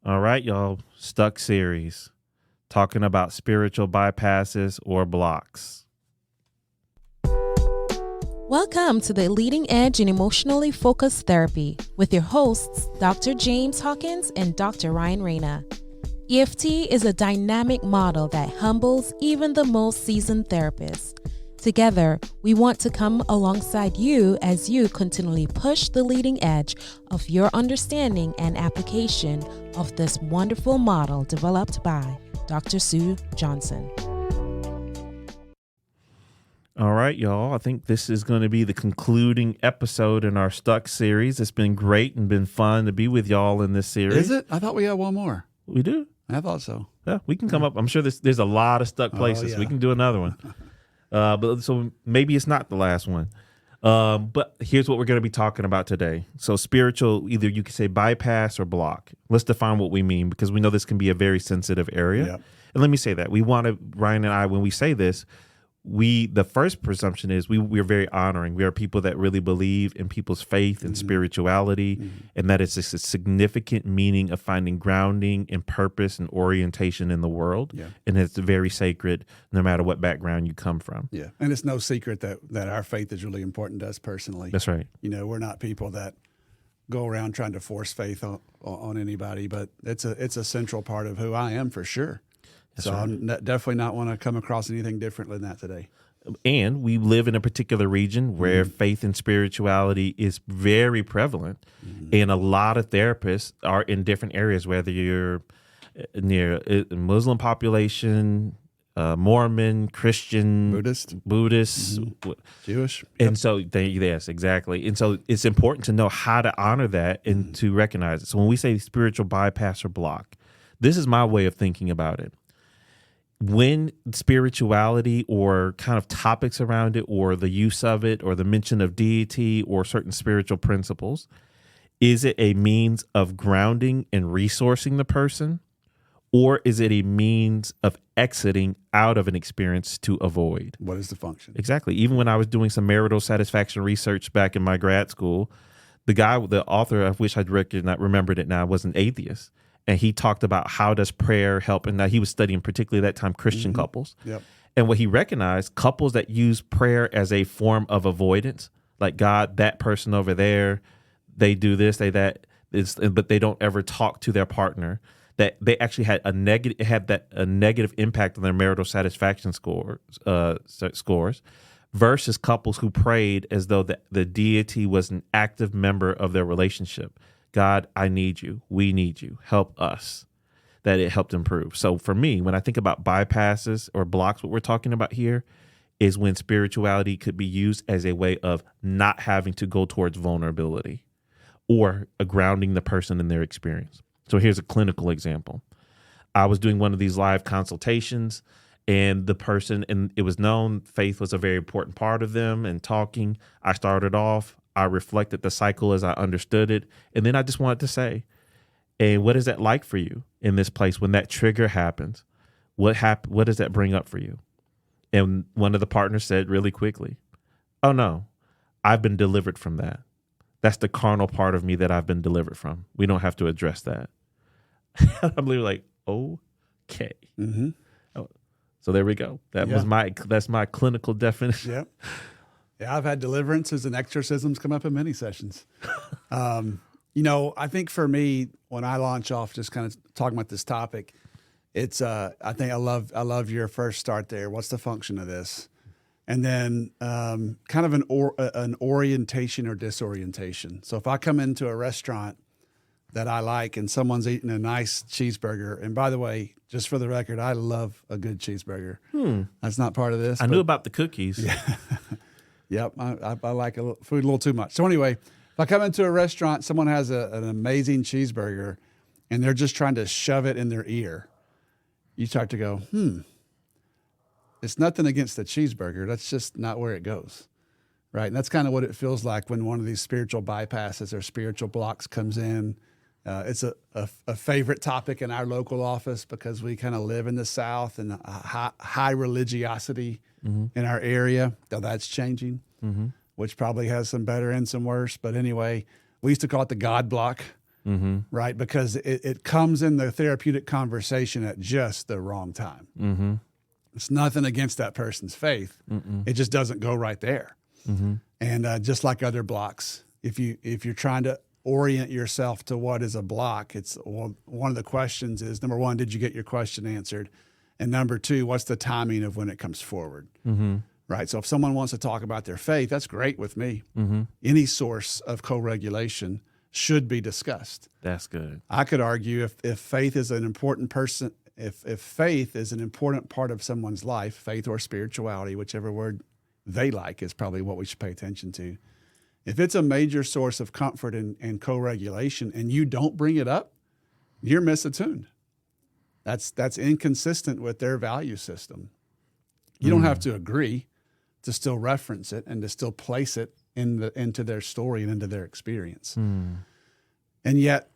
All right, y'all. Stuck series. Talking about spiritual bypasses or blocks. Welcome to the Leading Edge in Emotionally Focused Therapy with your hosts, Dr. James Hawkins and Dr. Ryan Rana. EFT is a dynamic model that humbles even the most seasoned therapists. Together, we want to come alongside you as you continually push the leading edge of your understanding and application of this wonderful model developed by Dr. Sue Johnson. All right, y'all. I think this is going to be the concluding episode in our Stuck series. It's been great and been fun to be with y'all in this series. Is it? I thought we had one more. We do? I thought so. Yeah, we can come up. I'm sure there's a lot of stuck places. yeah. We can do another one. But so maybe it's not the last one. But here's what we're going to be talking about today. So spiritual, either you could say bypass or block. Let's define what we mean, because we know this can be a very sensitive area. Yep. And let me say that. We want to, Ryan and I, when we say this, the first presumption is we're very honoring. We are people that really believe in people's faith and spirituality, and that it's a significant meaning of finding grounding and purpose and orientation in the world. Yeah. And it's very sacred no matter what background you come from. Yeah. And it's no secret that our faith is really important to us personally. That's right. You know, we're not people that go around trying to force faith on anybody, but it's a central part of who I am for sure. That's so right. I'm definitely not want to come across anything different than that today. And we live in a particular region where faith and spirituality is very prevalent. And a lot of therapists are in different areas, whether you're near a Muslim population, Mormon, Christian, Buddhist, Jewish. And so, yes, exactly. And so it's important to know how to honor that and to recognize it. So when we say spiritual bypass or block, this is my way of thinking about it. When spirituality or kind of topics around it or the use of it or the mention of deity or certain spiritual principles, is it a means of grounding and resourcing the person, or is it a means of exiting out of an experience to avoid? What is the function? Exactly. Even when I was doing some marital satisfaction research back in my grad school, the author of which I'd remembered it now, was an atheist. And he talked about how does prayer help. And now he was studying particularly at that time Christian couples. Yep. And what he recognized, couples that use prayer as a form of avoidance, like God, that person over there, they do this, they that, but they don't ever talk to their partner, that they actually had a negative impact on their marital satisfaction scores, versus couples who prayed as though the deity was an active member of their relationship. God, I need you. We need you. Help us. That it helped improve. So for me, when I think about bypasses or blocks, what we're talking about here is when spirituality could be used as a way of not having to go towards vulnerability or grounding the person in their experience. So here's a clinical example. I was doing one of these live consultations, and the person, and it was known faith was a very important part of them, and talking, I started off, I reflected the cycle as I understood it. And then I just wanted to say, and what is that like for you in this place when that trigger happens? What does that bring up for you? And one of the partners said really quickly, oh no, I've been delivered from that. That's the carnal part of me that I've been delivered from. We don't have to address that. I'm literally like, okay. Mm-hmm. Oh, so there we go. That's my clinical definition. Yep. Yeah, I've had deliverances and exorcisms come up in many sessions. I think for me, when I launch off just kind of talking about this topic, it's I think I love your first start there. What's the function of this? And then kind of an orientation or disorientation. So if I come into a restaurant that I like and someone's eating a nice cheeseburger, and by the way, just for the record, I love a good cheeseburger. That's not part of this. I knew about the cookies. Yeah. Yep, I like food a little too much. So anyway, if I come into a restaurant, someone has an amazing cheeseburger, and they're just trying to shove it in their ear, you start to go, it's nothing against the cheeseburger. That's just not where it goes, right? And that's kind of what it feels like when one of these spiritual bypasses or spiritual blocks comes in. It's a favorite topic in our local office because we kind of live in the South and high religiosity in our area. Though that's changing, which probably has some better and some worse. But anyway, we used to call it the God block. right? Because it comes in the therapeutic conversation at just the wrong time. It's nothing against that person's faith. It just doesn't go right there. And just like other blocks, if you're trying to orient yourself to what is a block, one of the questions is, number one, did you get your question answered? And number two, what's the timing of when it comes forward? Right. So if someone wants to talk about their faith, that's great with me. Any source of co-regulation should be discussed. That's good. I could argue if faith is an important person, if faith is an important part of someone's life, faith or spirituality, whichever word they like is probably what we should pay attention to. If it's a major source of comfort and co-regulation and you don't bring it up, you're misattuned. That's inconsistent with their value system. You don't have to agree to still reference it and to still place it into their story and into their experience. And yet,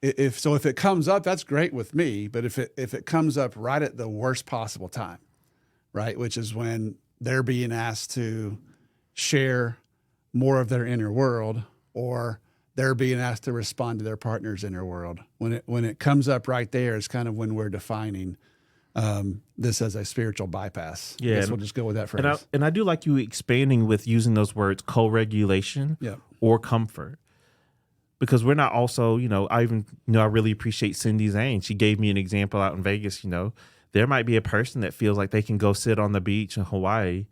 if it comes up, that's great with me. But if it comes up right at the worst possible time, right, which is when they're being asked to share more of their inner world, or they're being asked to respond to their partner's inner world, when it comes up right there is kind of when we're defining this as a spiritual bypass. Yeah, I guess we'll just go with that phrase. And I do like you expanding with using those words, co-regulation or comfort, because we're not also, I really appreciate Cindy Zane. She gave me an example out in Vegas. There might be a person that feels like they can go sit on the beach in Hawaii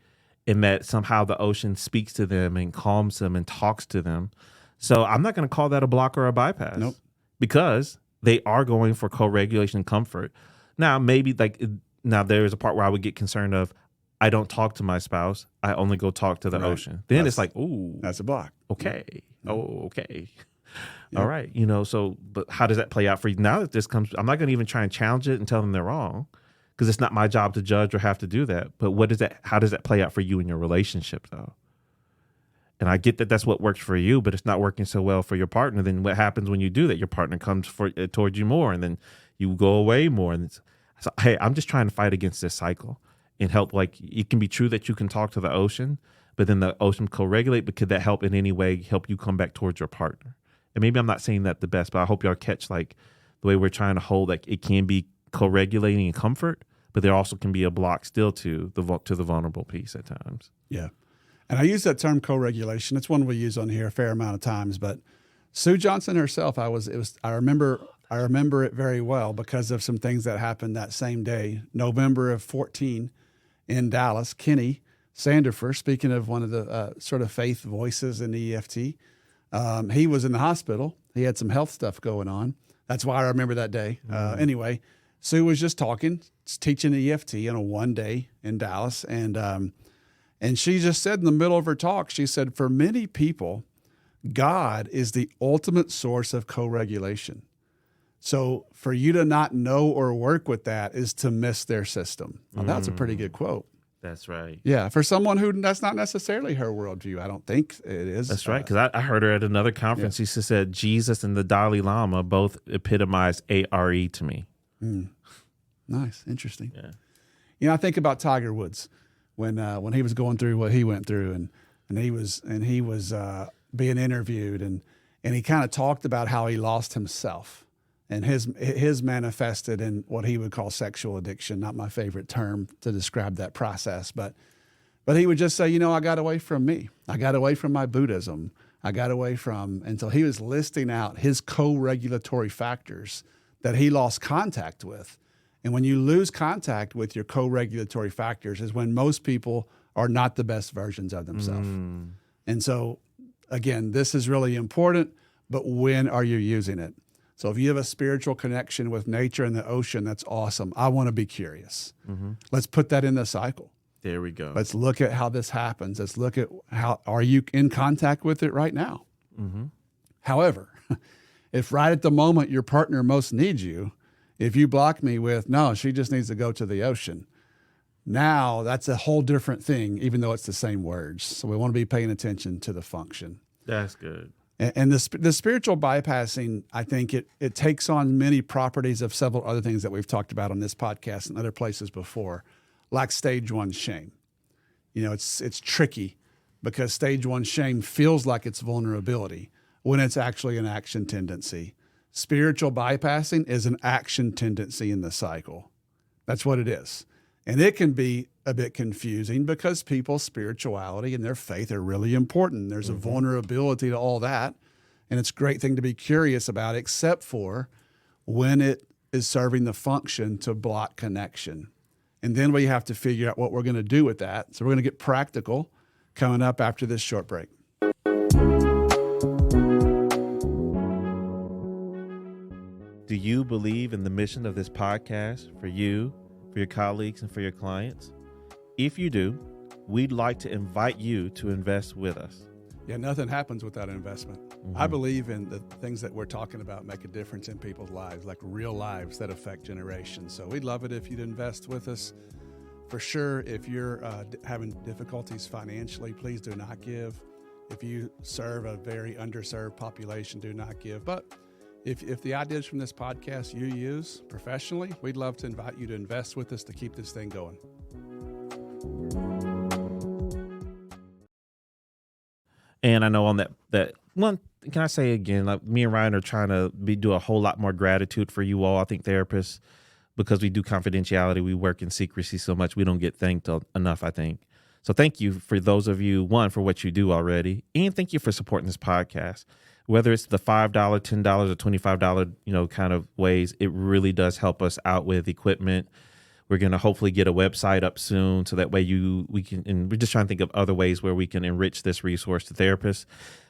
and that somehow the ocean speaks to them and calms them and talks to them. So I'm not going to call that a block or a bypass. Nope. Because they are going for co-regulation and comfort. Now, maybe there's a part where I would get concerned of, I don't talk to my spouse. I only go talk to the ocean. Then it's like, ooh. That's a block. Okay. Yeah. Oh, okay. Yeah. All right. But how does that play out for you? Now that this comes, I'm not going to even try and challenge it and tell them they're wrong, because it's not my job to judge or have to do that. But how does that play out for you in your relationship, though? And I get that that's what works for you, but it's not working so well for your partner. Then what happens when you do that? Your partner comes towards you more, and then you go away more. And so, hey, I'm just trying to fight against this cycle and help. Like, it can be true that you can talk to the ocean, but then the ocean co-regulate. But could that help in any way help you come back towards your partner? And maybe I'm not saying that the best, but I hope y'all catch the way we're trying to hold. It can be co-regulating and comfort, but there also can be a block still to the vulnerable piece at times. Yeah. And I use that term co-regulation. It's one we use on here a fair amount of times. But Sue Johnson herself, I remember it very well because of some things that happened that same day, November of 2014 in Dallas. Kenny Sandifer, speaking of one of the sort of faith voices in EFT, he was in the hospital. He had some health stuff going on. That's why I remember that day. Anyway, Sue was just teaching EFT in a one day in Dallas, and she just said in the middle of her talk, she said, for many people, God is the ultimate source of co-regulation. So for you to not know or work with that is to miss their system. Well, that's a pretty good quote. That's right. Yeah, for someone who that's not necessarily her worldview. I don't think it is. That's right, because I heard her at another conference. She said Jesus and the Dalai Lama both epitomize ARE to me. Nice, interesting. Yeah. I think about Tiger Woods when he was going through what he went through, and he was being interviewed, and he kind of talked about how he lost himself, and his manifested in what he would call sexual addiction. Not my favorite term to describe that process, but he would just say, I got away from me. I got away from my Buddhism. I got away from, until he was listing out his co-regulatory factors that he lost contact with. And when you lose contact with your co-regulatory factors is when most people are not the best versions of themselves. And so, again, this is really important, but when are you using it? So if you have a spiritual connection with nature and the ocean, that's awesome. I want to be curious. Let's put that in the cycle. There we go. Let's look at how this happens. Let's look at how, are you in contact with it right now? However, if right at the moment your partner most needs you, if you block me with, no, she just needs to go to the ocean, now that's a whole different thing, even though it's the same words. So we want to be paying attention to the function. That's good. And the spiritual bypassing, I think it takes on many properties of several other things that we've talked about on this podcast and other places before, like stage one shame. It's tricky because stage one shame feels like it's vulnerability when it's actually an action tendency. Spiritual bypassing is an action tendency in the cycle. That's what it is. And it can be a bit confusing because people's spirituality and their faith are really important. There's a vulnerability to all that. And it's a great thing to be curious about, except for when it is serving the function to block connection. And then we have to figure out what we're going to do with that. So we're going to get practical coming up after this short break. Do you believe in the mission of this podcast for you, for your colleagues, and for your clients? If you do, we'd like to invite you to invest with us. Yeah, nothing happens without investment. I believe in the things that we're talking about make a difference in people's lives, like real lives that affect generations. So we'd love it if you'd invest with us. For sure, if you're having difficulties financially, please do not give. If you serve a very underserved population, do not give. But if the ideas from this podcast you use professionally, we'd love to invite you to invest with us to keep this thing going. And I know on that one, can I say again, like me and Ryan are trying to do a whole lot more gratitude for you all. I think therapists, because we do confidentiality, we work in secrecy so much, we don't get thanked enough, I think. So thank you for those of you, one, for what you do already, and thank you for supporting this podcast. Whether it's the $5, $10, or $25, kind of ways, it really does help us out with equipment. We're going to hopefully get a website up soon, so that way we can, and we're just trying to think of other ways where we can enrich this resource to therapists.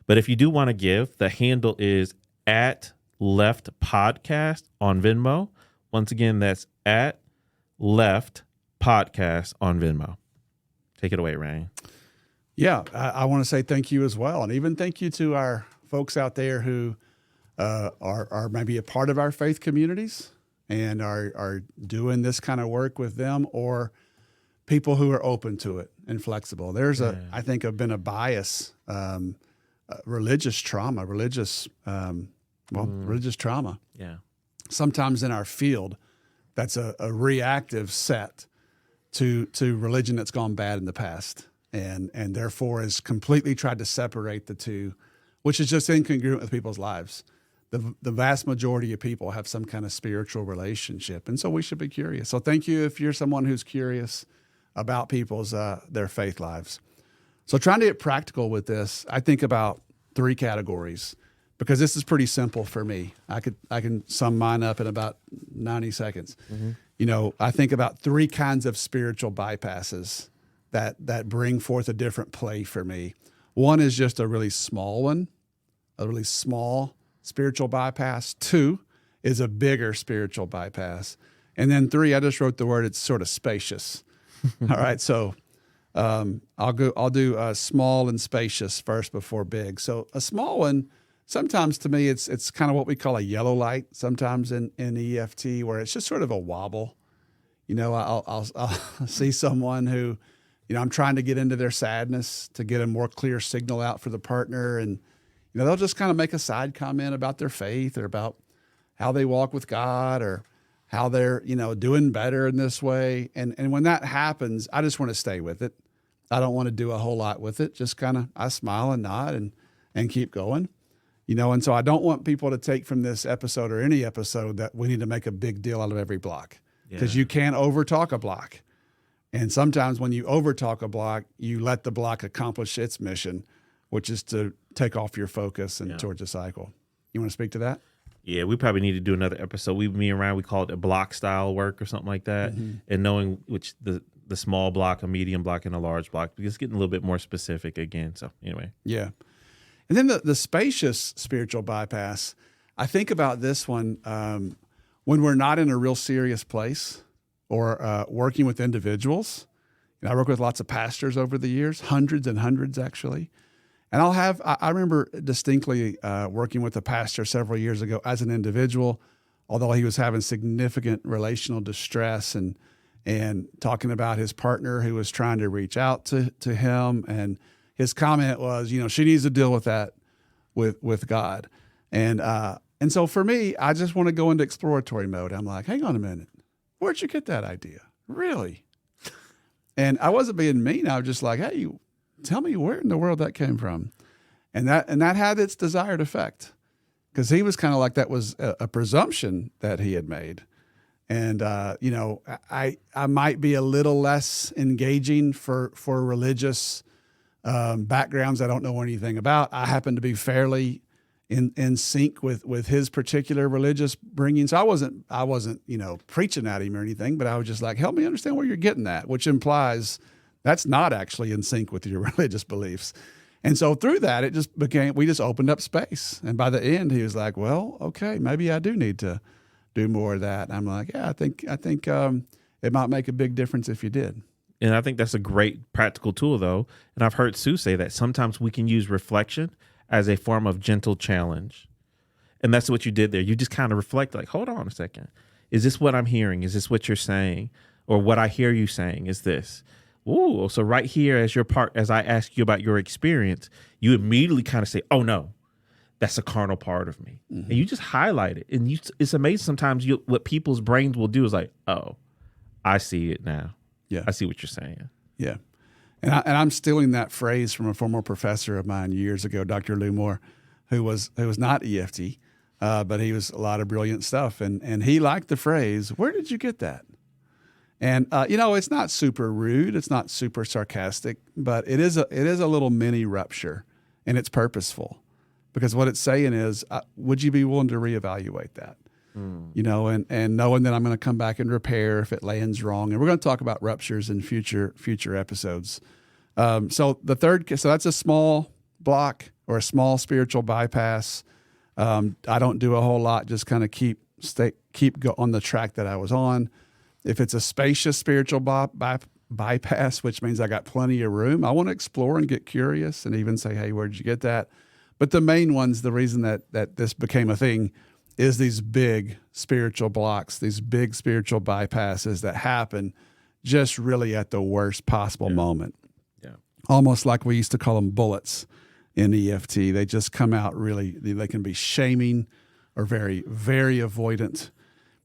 But if you do want to give, the handle is @Left Podcast on Venmo. Once again, that's @Left Podcast on Venmo. Take it away, Ryan. Yeah, I want to say thank you as well. And even thank you to our folks out there who are maybe a part of our faith communities and are doing this kind of work with them, or people who are open to it and flexible. There's I think been a bias, religious trauma. Yeah. Sometimes in our field, that's a reactive set to religion that's gone bad in the past, and therefore has completely tried to separate the two, which is just incongruent with people's lives. The vast majority of people have some kind of spiritual relationship, and so we should be curious. So thank you if you're someone who's curious about people's their faith lives. So trying to get practical with this, I think about 3 categories, because this is pretty simple for me. I can sum mine up in about 90 seconds. I think about 3 kinds of spiritual bypasses that bring forth a different play for me. One is just a really small one, a really small spiritual bypass. 2 is a bigger spiritual bypass. And then 3, I just wrote the word, it's sort of spacious. All right. So I'll do small and spacious first before big. So a small one, sometimes to me, it's kind of what we call a yellow light, sometimes in EFT, where it's just sort of a wobble. I'll see someone who, I'm trying to get into their sadness to get a more clear signal out for the partner. And, they'll just kind of make a side comment about their faith or about how they walk with God or how they're, doing better in this way. And when that happens, I just want to stay with it. I don't want to do a whole lot with it. Just kind of, I smile and nod and keep going. And so I don't want people to take from this episode or any episode that we need to make a big deal out of every block, because you can't overtalk a block. And sometimes when you overtalk a block, you let the block accomplish its mission, which is to take off your focus and towards a cycle. You want to speak to that? Yeah, we probably need to do another episode. Me and Ryan, we call it a block style work or something like that. And knowing which the small block, a medium block, and a large block, because it's getting a little bit more specific again. So anyway. Yeah. And then the spacious spiritual bypass, I think about this one when we're not in a real serious place or working with individuals. I work with lots of pastors over the years, hundreds and hundreds actually. And I remember distinctly working with a pastor several years ago as an individual, although he was having significant relational distress and talking about his partner who was trying to reach out to him. And his comment was, she needs to deal with that with God. And so for me, I just want to go into exploratory mode. I'm like, hang on a minute. Where'd you get that idea? Really? And I wasn't being mean. I was just like, hey, tell me where in the world that came from. And that had its desired effect. because he was kind of like that was a presumption that he had made. And, I might be a little less engaging for religious backgrounds I don't know anything about. I happen to be fairly in sync with his particular religious bringing. So I wasn't, preaching at him or anything, but I was just like, help me understand where you're getting at, which implies that's not actually in sync with your religious beliefs. And so through that, we just opened up space. And by the end, he was like, well, okay, maybe I do need to do more of that. And I'm like, yeah, I think it might make a big difference if you did. And I think that's a great practical tool, though. And I've heard Sue say that sometimes we can use reflection as a form of gentle challenge. And that's what you did there. You just kind of reflect like, hold on a second. Is this what I'm hearing? Is this what you're saying? Or what I hear you saying is this? Ooh, so right here as I ask you about your experience, you immediately kind of say, oh no, that's a carnal part of me. Mm-hmm. And you just highlight it. And it's amazing sometimes what people's brains will do is like, oh, I see it now. Yeah, I see what you're saying. Yeah. And I'm stealing that phrase from a former professor of mine years ago, Dr. Lou Moore, who was not EFT, but he was a lot of brilliant stuff. And he liked the phrase, where did you get that? And, it's not super rude. It's not super sarcastic, but it is a little mini rupture, and it's purposeful because what it's saying is, would you be willing to reevaluate that? And knowing that I'm going to come back and repair if it lands wrong. And we're going to talk about ruptures in future episodes. So that's a small block or a small spiritual bypass. I don't do a whole lot, just kind of keep go on the track that I was on. If it's a spacious spiritual bypass, which means I got plenty of room, I want to explore and get curious and even say, hey, where did you get that? But the main ones, the reason that this became a thing is these big spiritual blocks, these big spiritual bypasses that happen just really at the worst possible moment. Yeah. Almost like we used to call them bullets in EFT. They just come out really, they can be shaming or very, very avoidant.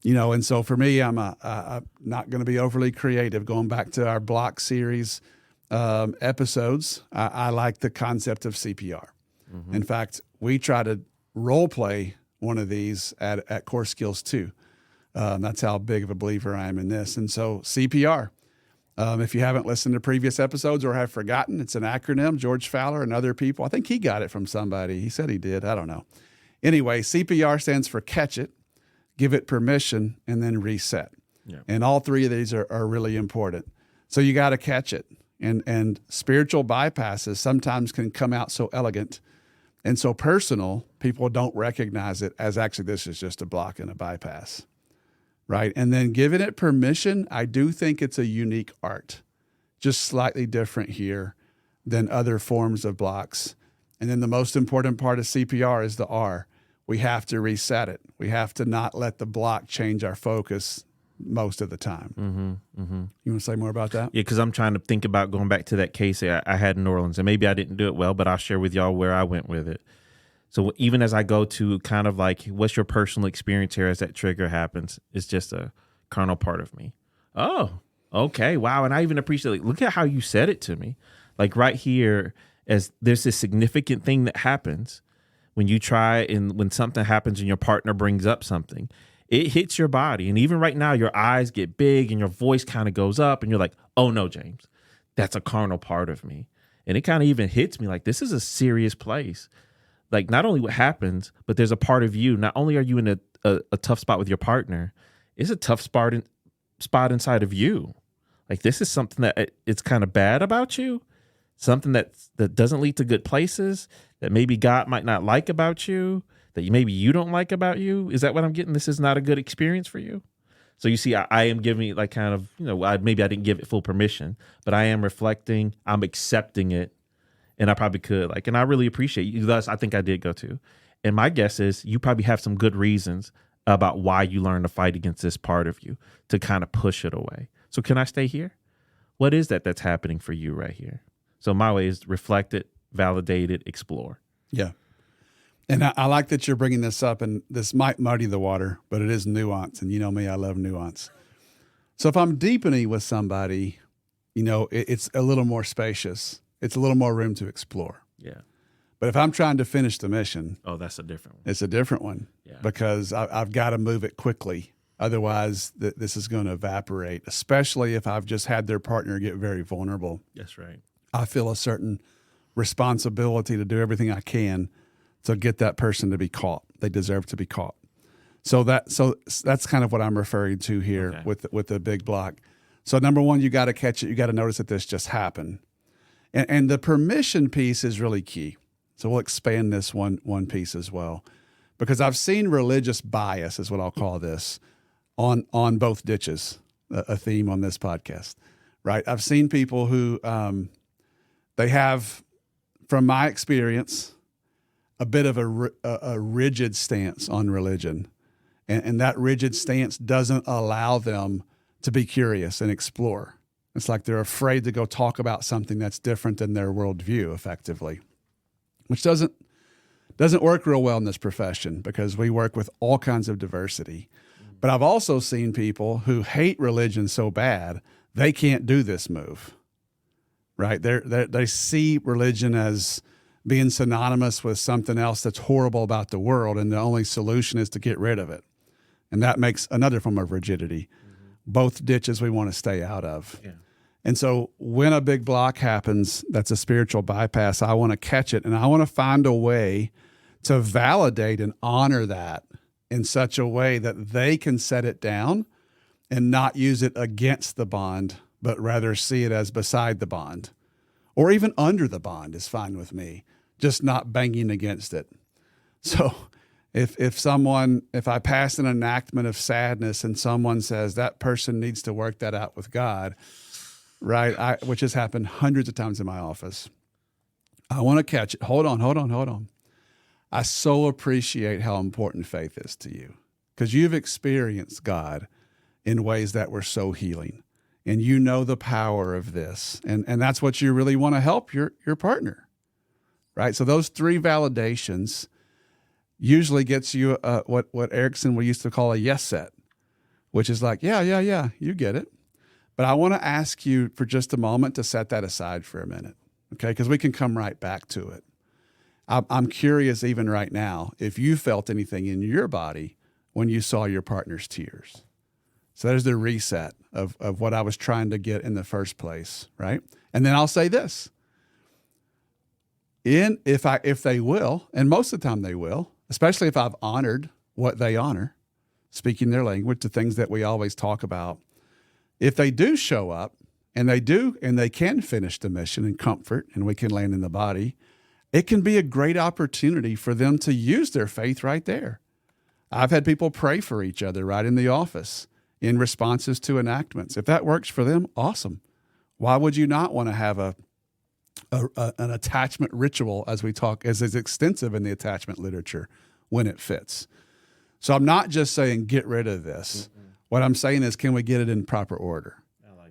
And so for me, I'm not going to be overly creative. Going back to our block series episodes, I like the concept of CPR. Mm-hmm. In fact, we try to role play one of these at Core Skills 2. That's how big of a believer I am in this. And so CPR, if you haven't listened to previous episodes or have forgotten, it's an acronym. George Fowler and other people, I think he got it from somebody. He said he did. I don't know. Anyway, CPR stands for catch it, give it permission, and then reset. Yeah. And all three of these are really important. So you got to catch it. And spiritual bypasses sometimes can come out so elegant and so personal, people don't recognize it as actually this is just a block and a bypass, right? And then giving it permission, I do think it's a unique art, just slightly different here than other forms of blocks. And then the most important part of CPR is the R. We have to reset it. We have to not let the block change our focus most of the time. Mm-hmm, mm-hmm. You want to say more about that? Yeah, because I'm trying to think about going back to that case I had in New Orleans, and maybe I didn't do it well, but I'll share with y'all where I went with it. So even as I go to kind of like, what's your personal experience here as that trigger happens? It's just a carnal part of me. Oh, okay, wow. And I even appreciate, like, look at how you said it to me. Like right here, as there's this significant thing that happens when you try and when something happens and your partner brings up something. It hits your body. And even right now, your eyes get big and your voice kind of goes up and you're like, oh no, James, that's a carnal part of me. And it kind of even hits me like, this is a serious place. Like not only what happens, but there's a part of you. Not only are you in a tough spot with your partner, it's a tough spot inside of you. Like this is something that it's kind of bad about you. Something that doesn't lead to good places, that maybe God might not like about you, that maybe you don't like about you. Is that what I'm getting? This is not a good experience for you. So you see, I am giving like kind of, maybe I didn't give it full permission, but I am reflecting, I'm accepting it, and I probably could. And I really appreciate you. Thus, I think I did go to. And my guess is you probably have some good reasons about why you learned to fight against this part of you to kind of push it away. So can I stay here? What is that's happening for you right here? So my way is reflect it, validate it, explore. Yeah. And I like that you're bringing this up, and this might muddy the water, but it is nuance. And you know me, I love nuance. So if I'm deepening with somebody, it's a little more spacious. It's a little more room to explore. Yeah. But if I'm trying to finish the mission, Oh, that's a different one. it's a different one Yeah. because I've got to move it quickly. Otherwise, this is going to evaporate, especially if I've just had their partner get very vulnerable. That's right. I feel a certain responsibility to do everything I can to get that person to be caught. They deserve to be caught. So that's kind of what I'm referring to here with the big block. So number one, you got to catch it. You got to notice that this just happened. And the permission piece is really key. So we'll expand this one piece as well, because I've seen religious bias, is what I'll call this, on both ditches, a theme on this podcast, right? I've seen people who they have, from my experience, a bit of a rigid stance on religion, and that rigid stance doesn't allow them to be curious and explore. It's like they're afraid to go talk about something that's different than their worldview, effectively, which doesn't work real well in this profession because we work with all kinds of diversity. But I've also seen people who hate religion so bad they can't do this move, right? They see religion as being synonymous with something else that's horrible about the world, and the only solution is to get rid of it. And that makes another form of rigidity. Both ditches we want to stay out of. Yeah. And so when a big block happens, that's a spiritual bypass, I want to catch it, and I want to find a way to validate and honor that in such a way that they can set it down and not use it against the bond, but rather see it as beside the bond. Or even under the bond is fine with me, just not banging against it. So if I pass an enactment of sadness and someone says that person needs to work that out with God, right, which has happened hundreds of times in my office, I want to catch it. Hold on. I so appreciate how important faith is to you because you've experienced God in ways that were so healing, and you know the power of this, and that's what you really want to help your partner, right? So those three validations usually gets you what Erickson we used to call a yes set, which is like, yeah, you get it. But I want to ask you for just a moment to set that aside for a minute, okay? Because we can come right back to it. I'm curious even right now if you felt anything in your body when you saw your partner's tears. So there's the reset of what I was trying to get in the first place, right? And then I'll say this. If they will, and most of the time they will, especially if I've honored what they honor, speaking their language, to things that we always talk about, if they do show up and they can finish the mission in comfort and we can land in the body, it can be a great opportunity for them to use their faith right there. I've had people pray for each other right in the office in responses to enactments. If that works for them, awesome. Why would you not want to have an attachment ritual, as we talk, as is extensive in the attachment literature, when it fits? So I'm not just saying get rid of this. Mm-hmm. What I'm saying is, can we get it in proper order?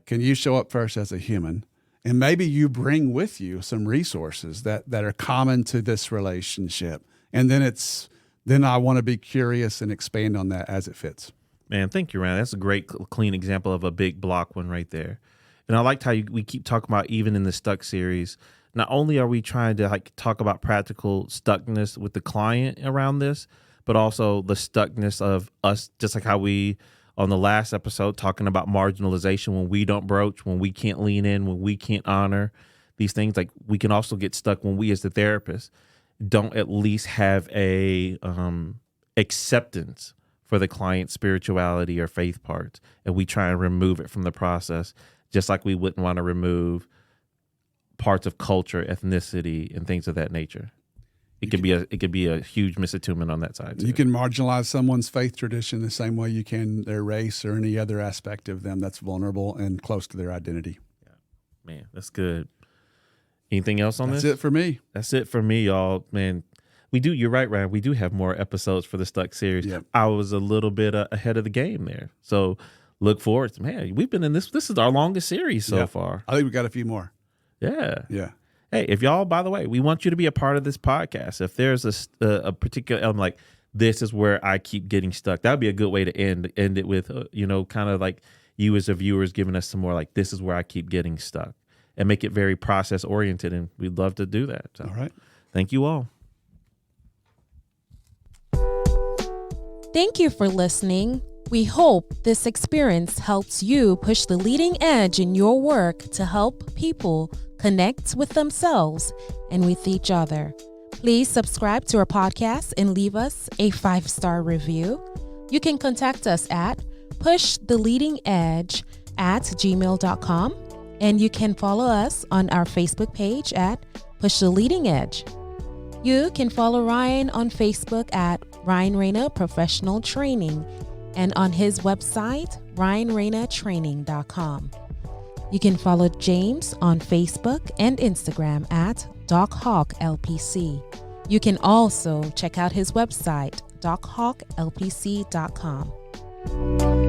Can you show up first as a human? And maybe you bring with you some resources that are common to this relationship. And then I want to be curious and expand on that as it fits. Man, thank you, Ryan. That's a great, clean example of a big block one right there. And I liked how we keep talking about, even in the Stuck series, not only are we trying to talk about practical stuckness with the client around this, but also the stuckness of us, just like how we, on the last episode, talking about marginalization, when we don't broach, when we can't lean in, when we can't honor these things. Like, we can also get stuck when we, as the therapist, don't at least have a acceptance for the client's spirituality or faith parts, and we try and remove it from the process, just like we wouldn't want to remove parts of culture, ethnicity, and things of that nature. It could be a huge misattunement on that side too. You can marginalize someone's faith tradition the same way you can their race or any other aspect of them that's vulnerable and close to their identity. Yeah, man, that's good. Anything else on this? That's it for me. That's it for me, y'all. Man, you're right, Ryan. We do have more episodes for the Stuck series. Yep. I was a little bit ahead of the game there. So look forward to, man, we've been in this. This is our longest series so far. I think we got a few more. Yeah. Yeah. Hey, if y'all, by the way, we want you to be a part of this podcast. If there's a particular element, like, this is where I keep getting stuck, that would be a good way to end it with, kind of like you as a viewers giving us some more, like, this is where I keep getting stuck, and make it very process oriented. And we'd love to do that. So. All right. Thank you all. Thank you for listening. We hope this experience helps you push the leading edge in your work to help people connect with themselves and with each other. Please subscribe to our podcast and leave us a 5-star review. You can contact us at pushtheleadingedge@gmail.com, and you can follow us on our Facebook page at Push the Leading Edge. You can follow Ryan on Facebook at Ryan Rana Professional Training and on his website, ryanranatraining.com. You can follow James on Facebook and Instagram at DocHawkLPC. You can also check out his website, dochawklpc.com.